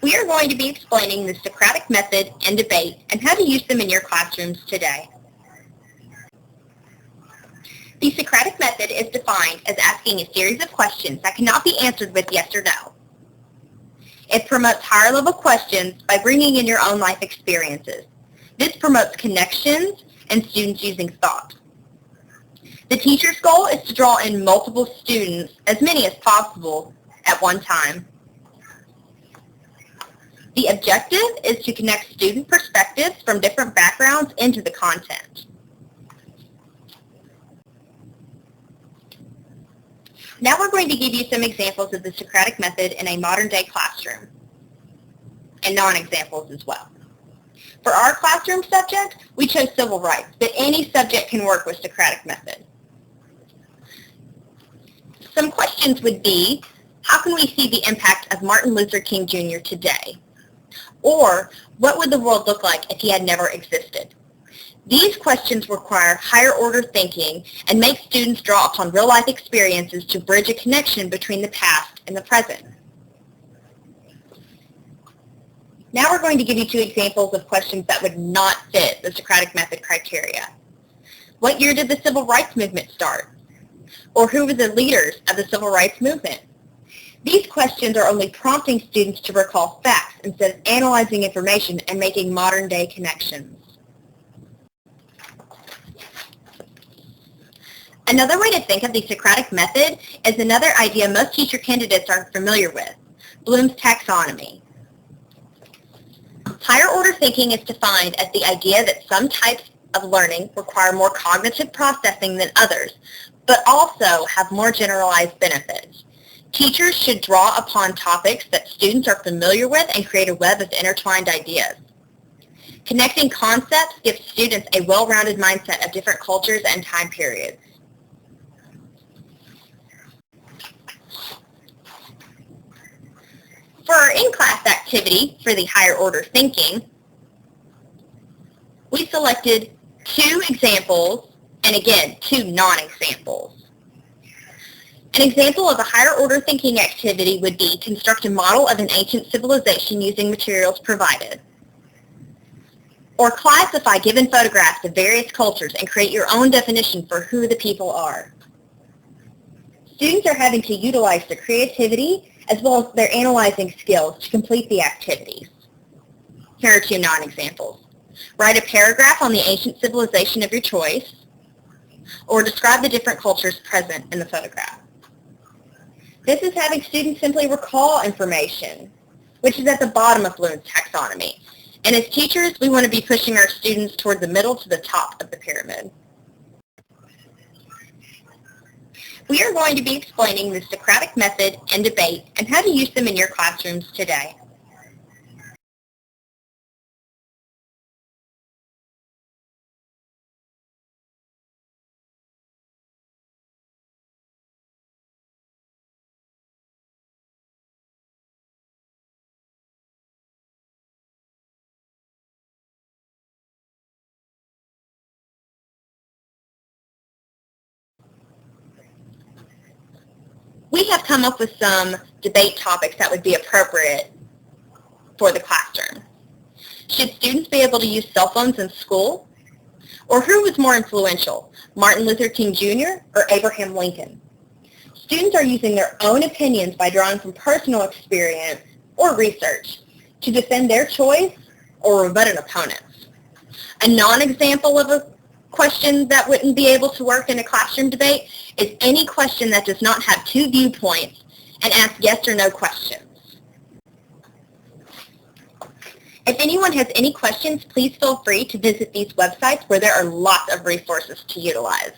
We are going to be explaining the Socratic Method and debate and how to use them in your classrooms today. The Socratic Method is defined as asking a series of questions that cannot be answered with yes or no. It promotes higher-level questions by bringing in your own life experiences. This promotes connections and students using thought. The teacher's goal is to draw in multiple students, as many as possible, at one time. The objective is to connect student perspectives from different backgrounds into the content. Now we're going to give you some examples of the Socratic Method in a modern-day classroom, and non-examples as well. For our classroom subject, we chose civil rights, but any subject can work with Socratic Method. Some questions would be, how can we see the impact of Martin Luther King Jr. today? Or, what would the world look like if he had never existed? These questions require higher-order thinking and make students draw upon real-life experiences to bridge a connection between the past and the present. Now we're going to give you two examples of questions that would not fit the Socratic Method criteria. What year did the Civil Rights Movement start? Or who were the leaders of the Civil Rights Movement? These questions are only prompting students to recall facts instead of analyzing information and making modern-day connections. Another way to think of the Socratic Method is another idea most teacher candidates are familiar with, Bloom's taxonomy. Higher order thinking is defined as the idea that some types of learning require more cognitive processing than others, but also have more generalized benefits. Teachers should draw upon topics that students are familiar with and create a web of intertwined ideas. Connecting concepts gives students a well-rounded mindset of different cultures and time periods. For our in-class activity for the higher order thinking, we selected two examples and again, two non-examples. An example of a higher order thinking activity would be construct a model of an ancient civilization using materials provided. Or classify given photographs of various cultures and create your own definition for who the people are. Students are having to utilize their creativity as well as their analyzing skills to complete the activities. Here are two non-examples. Write a paragraph on the ancient civilization of your choice, or describe the different cultures present in the photograph. This is having students simply recall information, which is at the bottom of Bloom's taxonomy. And as teachers, we want to be pushing our students toward the middle to the top of the pyramid. We are going to be explaining the Socratic Method and debate and how to use them in your classrooms today. We have come up with some debate topics that would be appropriate for the classroom. Should students be able to use cell phones in school? Or who was more influential, Martin Luther King Jr. or Abraham Lincoln? Students are using their own opinions by drawing from personal experience or research to defend their choice or rebut an opponent's. A non-example of a question that wouldn't be able to work in a classroom debate is any question that does not have two viewpoints and ask yes or no questions. If anyone has any questions, please feel free to visit these websites where there are lots of resources to utilize.